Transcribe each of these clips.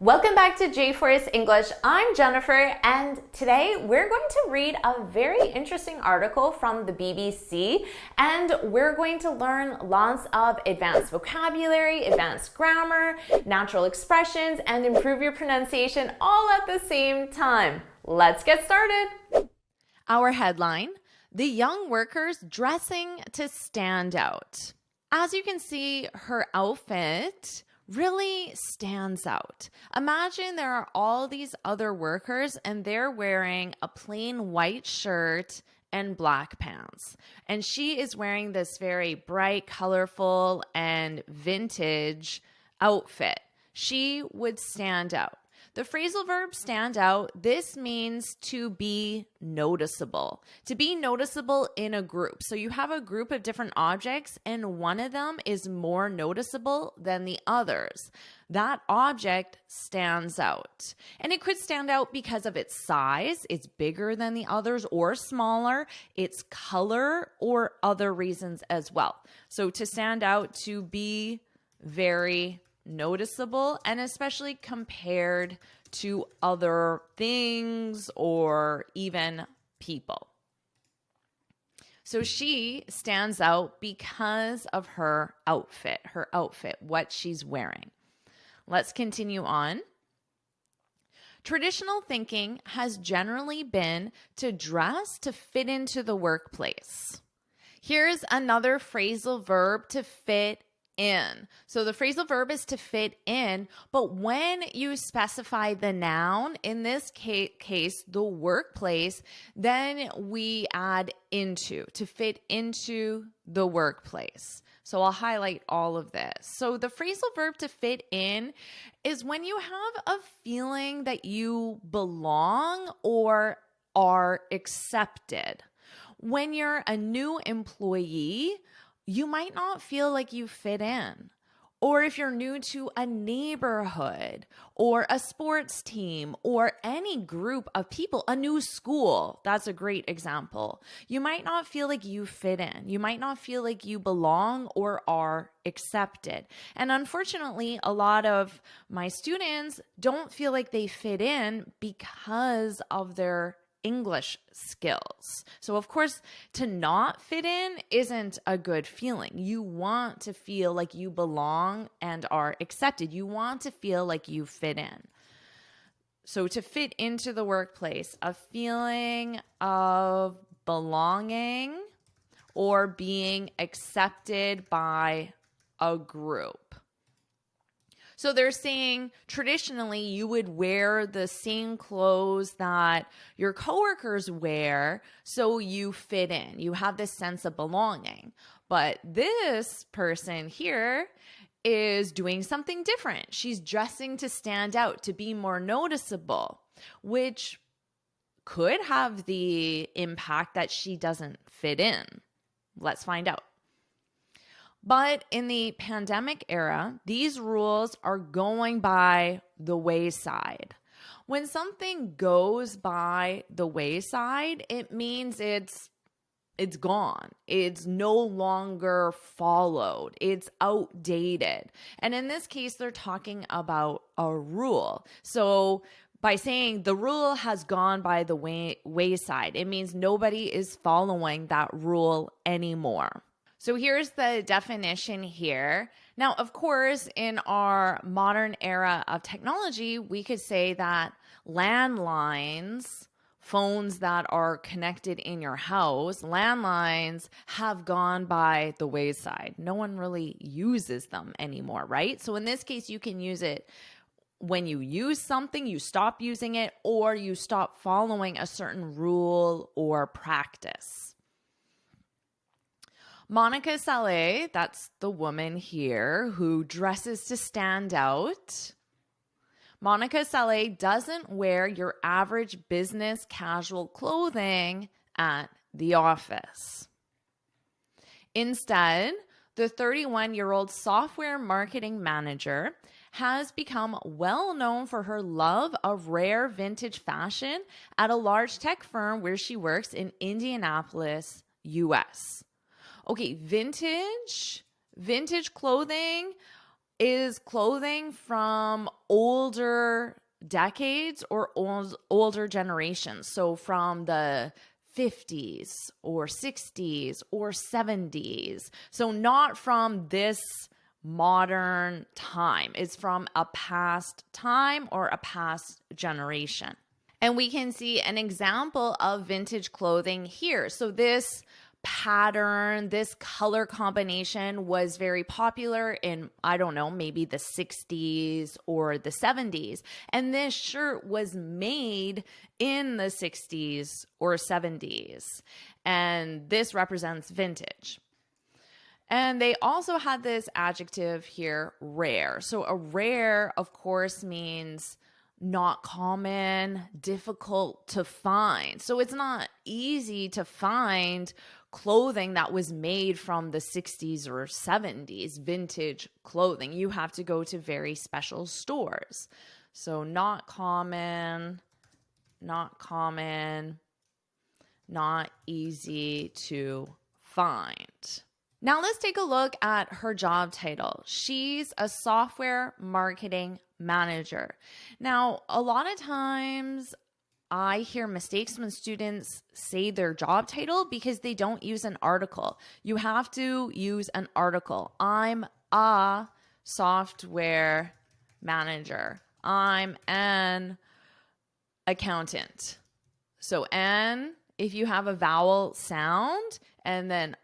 Welcome back to JForrest English. I'm Jennifer, and today we're going to read a very interesting article from the BBC, and we're going to learn lots of advanced vocabulary, advanced grammar, natural expressions, and improve your pronunciation all at the same time. Let's get started. Our headline: the young workers dressing to stand out. As you can see, her outfit really stands out. Imagine there are all these other workers and they're wearing a plain white shirt and black pants. And she is wearing this very bright, colorful, and vintage outfit. She would stand out. The phrasal verb stand out, this means to be noticeable. To be noticeable in a group. So you have a group of different objects and one of them is more noticeable than the others. That object stands out. And it could stand out because of its size, it's bigger than the others or smaller, its color, or other reasons as well. So to stand out, to be very noticeable, and especially compared to other things or even people. So she stands out because of her outfit, what she's wearing. Let's continue on. Traditional thinking has generally been to dress to fit into the workplace. Here's another phrasal verb: to fit in. So the phrasal verb is to fit in, but when you specify the noun, in this case, the workplace, then we add into, to fit into the workplace. So I'll highlight all of this. So the phrasal verb to fit in is when you have a feeling that you belong or are accepted. When you're a new employee, you might not feel like you fit in. Or if you're new to a neighborhood or a sports team or any group of people, a new school, that's a great example. You might not feel like you fit in. You might not feel like you belong or are accepted. And unfortunately, a lot of my students don't feel like they fit in because of their English skills. So of course, to not fit in isn't a good feeling. You want to feel like you belong and are accepted. You want to feel like you fit in. So to fit into the workplace, a feeling of belonging or being accepted by a group. So they're saying traditionally you would wear the same clothes that your coworkers wear so you fit in. You have this sense of belonging. But this person here is doing something different. She's dressing to stand out, to be more noticeable, which could have the impact that she doesn't fit in. Let's find out. But in the pandemic era, these rules are going by the wayside. When something goes by the wayside, it means it's gone. It's no longer followed. It's outdated. And in this case, they're talking about a rule. So by saying the rule has gone by the wayside, it means nobody is following that rule anymore. So here's the definition here. Now, of course, in our modern era of technology, we could say that landlines, phones that are connected in your house, landlines have gone by the wayside. No one really uses them anymore, right? So in this case, you can use it when you use something, you stop using it, or you stop following a certain rule or practice. Monica Saleh, that's the woman here who dresses to stand out. Monica Saleh doesn't wear your average business casual clothing at the office. Instead, the 31-year-old software marketing manager has become well known for her love of rare vintage fashion at a large tech firm where she works in Indianapolis, US. Okay, vintage clothing is clothing from older decades or older generations. So from the 50s or 60s or 70s. So not from this modern time. It's from a past time or a past generation. And we can see an example of vintage clothing here. So this pattern, this color combination was very popular in, I don't know, maybe the 60s or the 70s. And this shirt was made in the 60s or 70s. And this represents vintage. And they also had this adjective here, rare. So a rare, of course, means not common, difficult to find. So it's not easy to find clothing that was made from the 60s or 70s, vintage clothing. You have to go to very special stores. So not common, not easy to find. Now let's take a look at her job title. She's a software marketing manager. Now, a lot of times I hear mistakes when students say their job title because they don't use an article. You have to use an article. I'm a software manager. I'm an accountant. So an, if you have a vowel sound, and then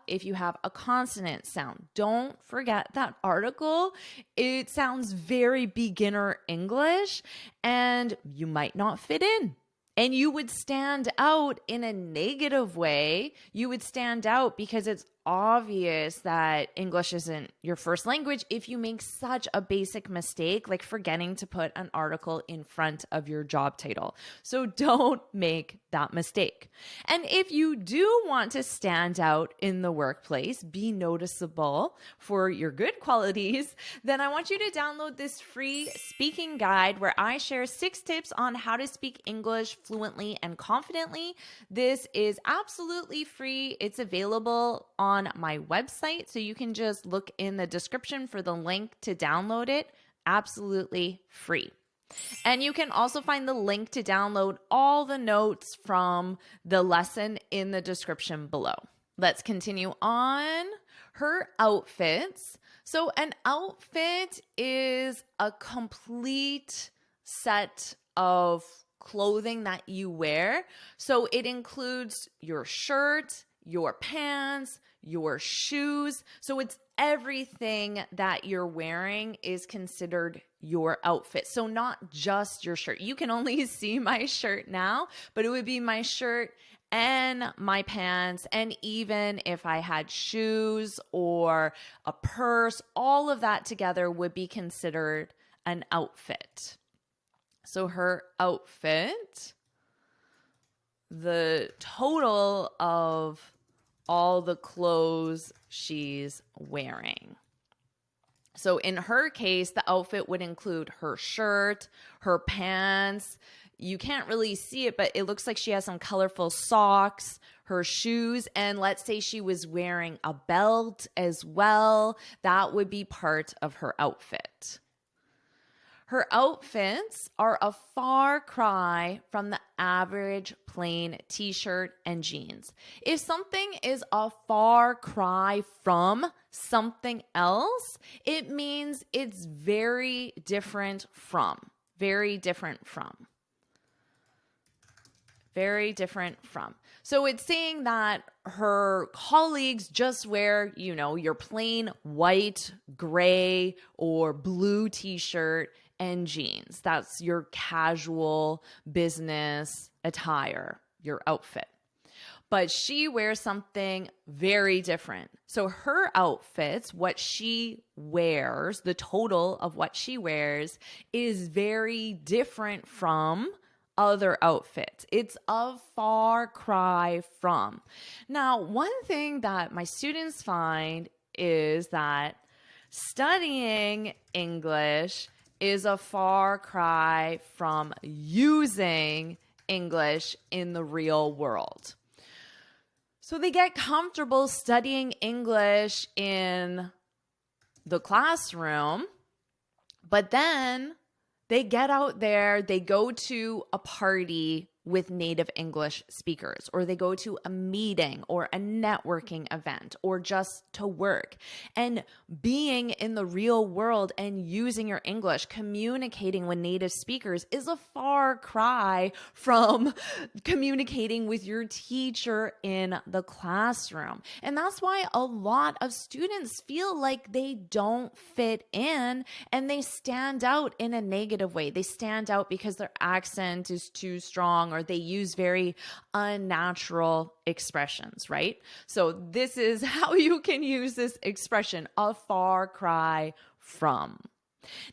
if you have a consonant sound. Don't forget that article. It sounds very beginner English, and you might not fit in. And you would stand out in a negative way. You would stand out because it's obvious that English isn't your first language if you make such a basic mistake like forgetting to put an article in front of your job title. So don't make that mistake. And if you do want to stand out in the workplace, be noticeable for your good qualities, then I want you to download this free speaking guide where I share 6 tips on how to speak English fluently and confidently. This is absolutely free. It's available on my website, so you can just look in the description for the link to download it. Absolutely free. And you can also find the link to download all the notes from the lesson in the description below. Let's continue on. Her outfits. So an outfit is a complete set of clothing that you wear. So it includes your shirt, your pants, your shoes. So it's everything that you're wearing is considered your outfit. So not just your shirt. You can only see my shirt now, but it would be my shirt and my pants. And even if I had shoes or a purse, all of that together would be considered an outfit. So her outfit, the total of all the clothes she's wearing. So in her case, the outfit would include her shirt, her pants. You can't really see it, but it looks like she has some colorful socks, her shoes, and let's say she was wearing a belt as well. That would be part of her outfit. Her outfits are a far cry from the average plain t-shirt and jeans. If something is a far cry from something else, it means it's very different from. So it's saying that her colleagues just wear, your plain white, gray, or blue t-shirt and jeans. That's your casual business attire, your outfit. But she wears something very different. So her outfits, what she wears, the total of what she wears is very different from other outfits. It's a far cry from. Now, one thing that my students find is that studying English is a far cry from using English in the real world. So they get comfortable studying English in the classroom, but then they get out there, they go to a party with native English speakers, or they go to a meeting or a networking event, or just to work. And being in the real world and using your English, communicating with native speakers is a far cry from communicating with your teacher in the classroom. And that's why a lot of students feel like they don't fit in and they stand out in a negative way. They stand out because their accent is too strong, or they use very unnatural expressions, right? So this is how you can use this expression, a far cry from.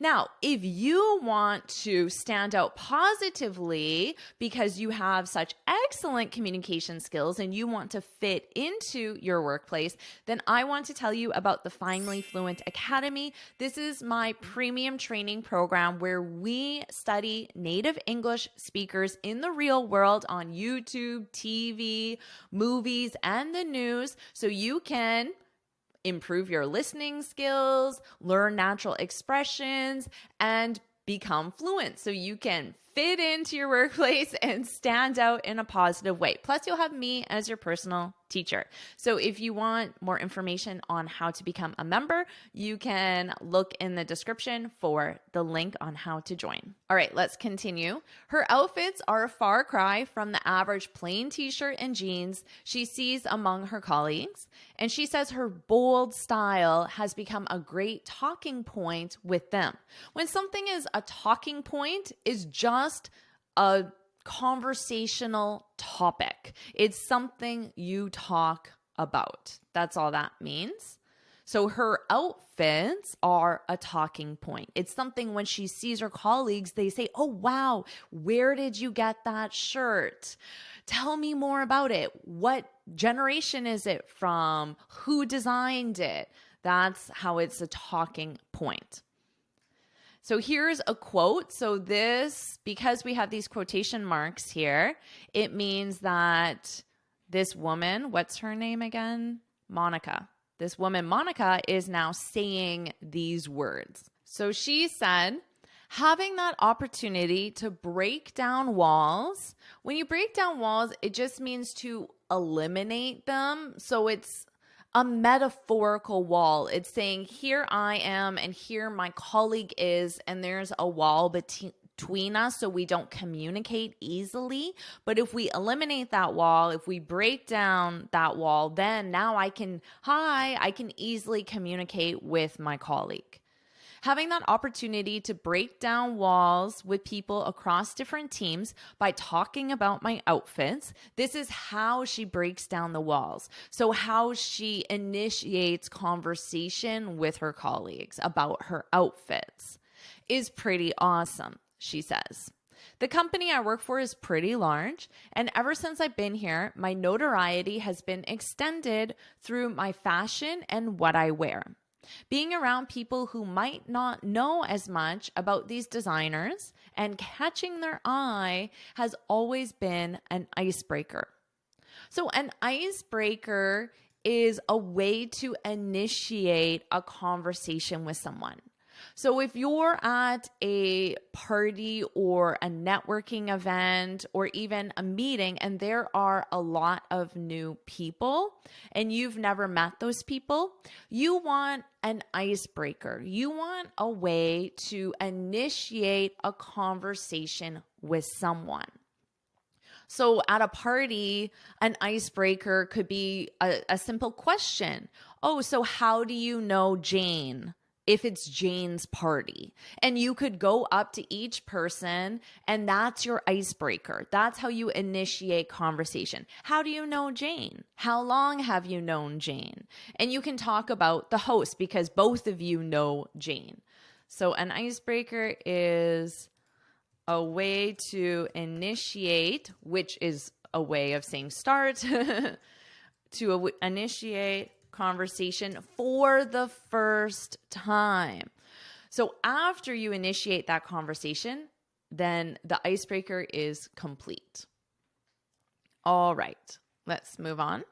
Now, if you want to stand out positively because you have such excellent communication skills and you want to fit into your workplace, then I want to tell you about the Finally Fluent Academy. This is my premium training program where we study native English speakers in the real world on YouTube, TV, movies, and the news, so you can improve your listening skills, learn natural expressions, and become fluent so you can fit into your workplace and stand out in a positive way. Plus, you'll have me as your personal teacher. So if you want more information on how to become a member, you can look in the description for the link on how to join. All right, let's continue. Her outfits are a far cry from the average plain t-shirt and jeans she sees among her colleagues. And she says her bold style has become a great talking point with them. When something is a talking point, is just a conversational topic. It's something you talk about. That's all that means. So her outfits are a talking point. It's something when she sees her colleagues, they say, "Oh, wow, where did you get that shirt? Tell me more about it. What generation is it from? Who designed it?" That's how it's a talking point. So here's a quote. So this, because we have these quotation marks here, it means that this woman, what's her name again? Monica. This woman, Monica, is now saying these words. So she said, having that opportunity to break down walls. When you break down walls, it just means to eliminate them. So it's a metaphorical wall. It's saying, here I am and here my colleague is, and there's a wall between us so we don't communicate easily. But if we eliminate that wall, if we break down that wall, then now I can easily communicate with my colleague. Having that opportunity to break down walls with people across different teams by talking about my outfits, this is how she breaks down the walls. So how she initiates conversation with her colleagues about her outfits is pretty awesome, she says. The company I work for is pretty large, and ever since I've been here, my notoriety has been extended through my fashion and what I wear. Being around people who might not know as much about these designers and catching their eye has always been an icebreaker. So an icebreaker is a way to initiate a conversation with someone. So if you're at a party or a networking event or even a meeting and there are a lot of new people and you've never met those people, you want an icebreaker. You want a way to initiate a conversation with someone. So at a party, an icebreaker could be a simple question. Oh, so how do you know Jane? If it's Jane's party. And you could go up to each person and that's your icebreaker. That's how you initiate conversation. How do you know Jane? How long have you known Jane? And you can talk about the host because both of you know Jane. So an icebreaker is a way to initiate, which is a way of saying start, to initiate conversation for the first time. So after you initiate that conversation, then the icebreaker is complete. All right, let's move on.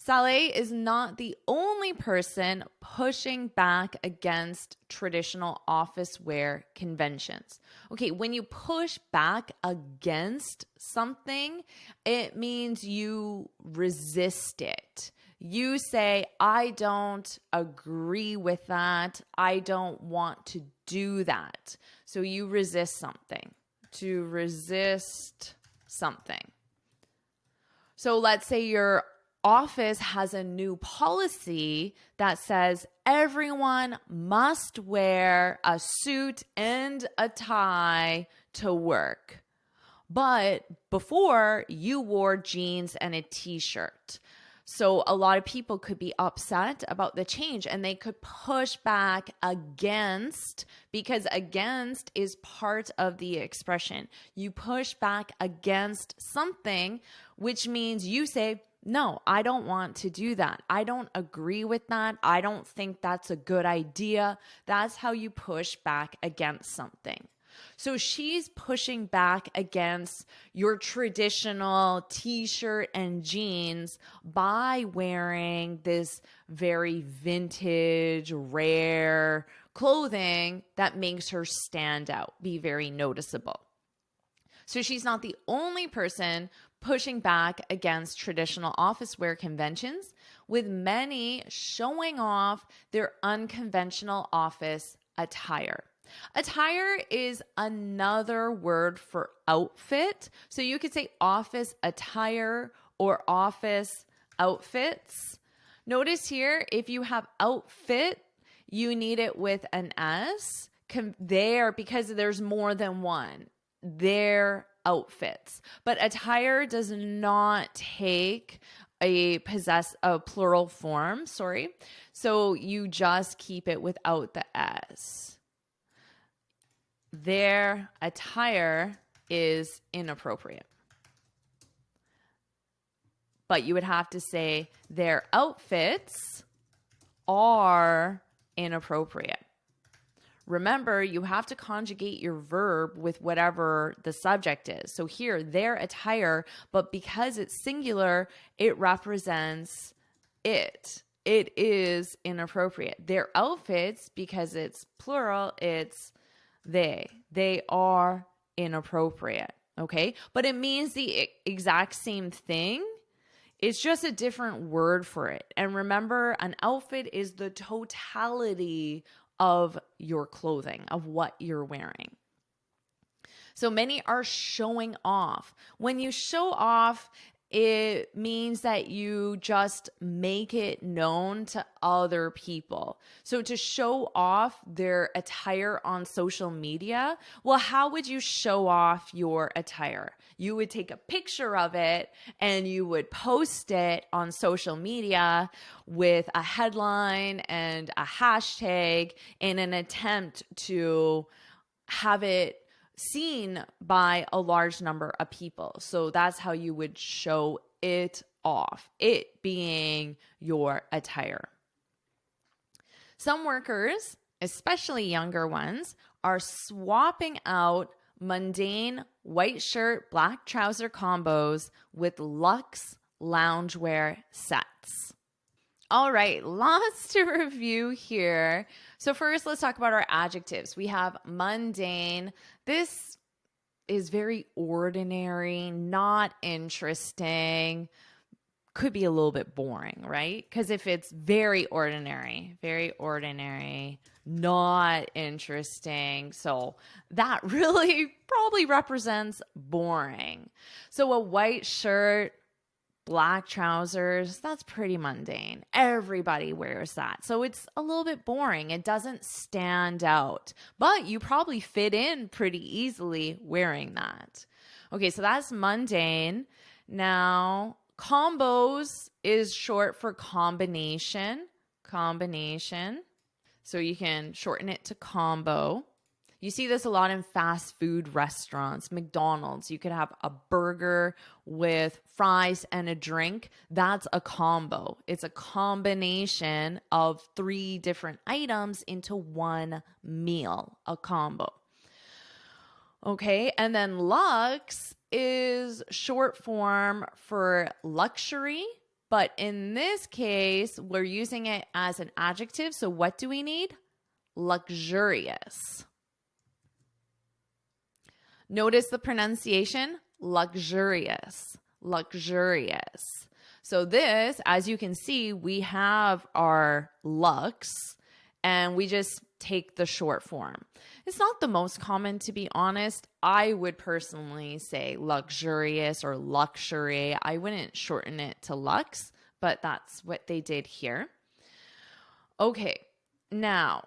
Saleh is not the only person pushing back against traditional office wear conventions. Okay, when you push back against something, it means you resist it. You say, I don't agree with that. I don't want to do that. So you resist something. To resist something. So let's say your office has a new policy that says everyone must wear a suit and a tie to work. But before, you wore jeans and a t-shirt. So a lot of people could be upset about the change and they could push back against, because against is part of the expression. You push back against something, which means you say, no, I don't want to do that. I don't agree with that. I don't think that's a good idea. That's how you push back against something. So she's pushing back against your traditional t-shirt and jeans by wearing this very vintage, rare clothing that makes her stand out, be very noticeable. So she's not the only person pushing back against traditional office wear conventions, with many showing off their unconventional office attire. Attire is another word for outfit. So you could say office attire or office outfits. Notice here, if you have outfit, you need it with an S. There, because there's more than one. Their outfits. But attire does not take a plural form, So you just keep it without the S. Their attire is inappropriate. But you would have to say their outfits are inappropriate. Remember, you have to conjugate your verb with whatever the subject is. So here, their attire, but because it's singular, it represents it. It is inappropriate. Their outfits, because it's plural, it's they. They are inappropriate, okay? But it means the exact same thing. It's just a different word for it. And remember, an outfit is the totality of your clothing, of what you're wearing. So many are showing off. When you show off, it means that you just make it known to other people. So to show off their attire on social media, well, how would you show off your attire? You would take a picture of it and you would post it on social media with a headline and a hashtag in an attempt to have it seen by a large number of people. So that's how you would show it off, it being your attire. Some workers, especially younger ones, are swapping out mundane white shirt, black trouser combos with luxe loungewear sets. All right, lots to review here. So first, let's talk about our adjectives. We have mundane. This is very ordinary, not interesting, could be a little bit boring, right? Because if it's very ordinary, not interesting, so that really probably represents boring. So a white shirt, black trousers, that's pretty mundane. Everybody wears that. So it's a little bit boring. It doesn't stand out, but you probably fit in pretty easily wearing that. Okay, so that's mundane. Now, combos is short for combination. So you can shorten it to combo. You see this a lot in fast food restaurants, McDonald's. You could have a burger with fries and a drink. That's a combo. It's a combination of 3 different items into one meal, a combo. Okay, and then luxe is short form for luxury, But in this case, we're using it as an adjective. So what do we need? Luxurious. Notice the pronunciation, luxurious, luxurious. So this, as you can see, we have our lux, and we just take the short form. It's not the most common, to be honest. I would personally say luxurious or luxury. I wouldn't shorten it to lux, but that's what they did here. Okay, now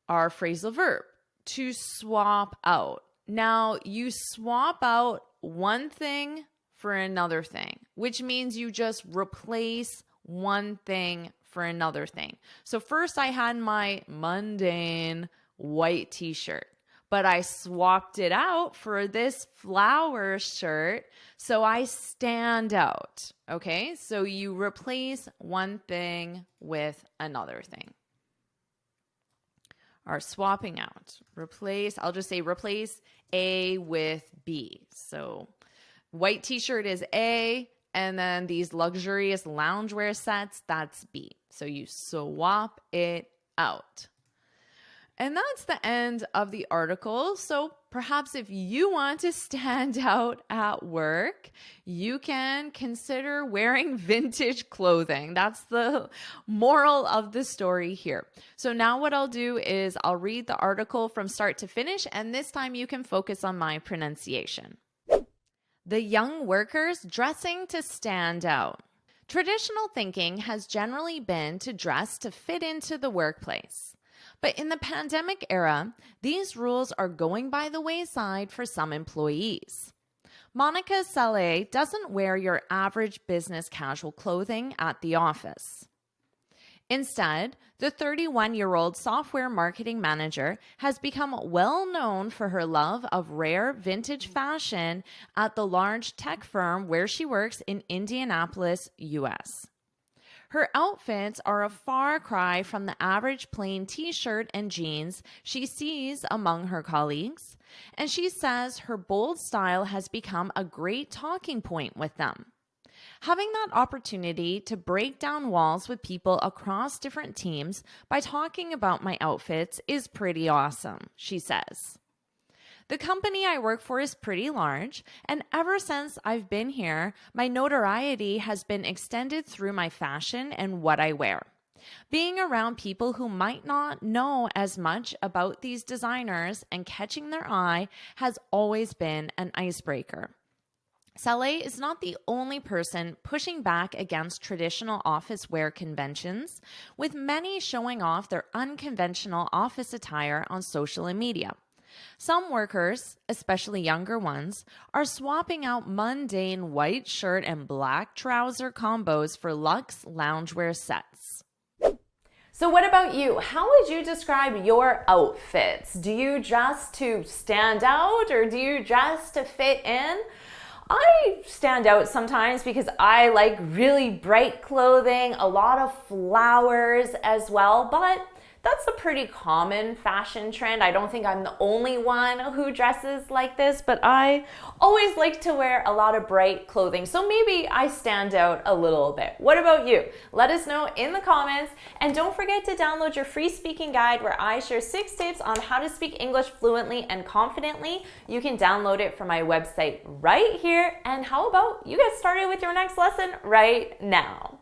our phrasal verb, to swap out. Now, you swap out one thing for another thing, which means you just replace one thing for another thing. So first I had my mundane white t-shirt, but I swapped it out for this flower shirt, so I stand out. Okay, so you replace one thing with another thing. Or swapping out. Replace, I'll just say replace A with B. So white t-shirt is A, and then these luxurious loungewear sets, that's B. So you swap it out. And that's the end of the article. So perhaps if you want to stand out at work, you can consider wearing vintage clothing. That's the moral of the story here. So now what I'll do is I'll read the article from start to finish, and this time you can focus on my pronunciation. The young workers dressing to stand out. Traditional thinking has generally been to dress to fit into the workplace. But in the pandemic era, these rules are going by the wayside for some employees. Monica Saleh doesn't wear your average business casual clothing at the office. Instead, the 31-year-old software marketing manager has become well known for her love of rare vintage fashion at the large tech firm where she works in Indianapolis, US. Her outfits are a far cry from the average plain t-shirt and jeans she sees among her colleagues, and she says her bold style has become a great talking point with them. Having that opportunity to break down walls with people across different teams by talking about my outfits is pretty awesome, she says. The company I work for is pretty large, and ever since I've been here, my notoriety has been extended through my fashion and what I wear. Being around people who might not know as much about these designers and catching their eye has always been an icebreaker. Saleh is not the only person pushing back against traditional office wear conventions, with many showing off their unconventional office attire on social media. Some workers, especially younger ones, are swapping out mundane white shirt and black trouser combos for luxe loungewear sets. So what about you? How would you describe your outfits? Do you dress to stand out, or do you dress to fit in? I stand out sometimes because I like really bright clothing, a lot of flowers as well, but that's a pretty common fashion trend. I don't think I'm the only one who dresses like this, but I always like to wear a lot of bright clothing. So maybe I stand out a little bit. What about you? Let us know in the comments. And don't forget to download your free speaking guide where I share 6 tips on how to speak English fluently and confidently. You can download it from my website right here. And how about you get started with your next lesson right now?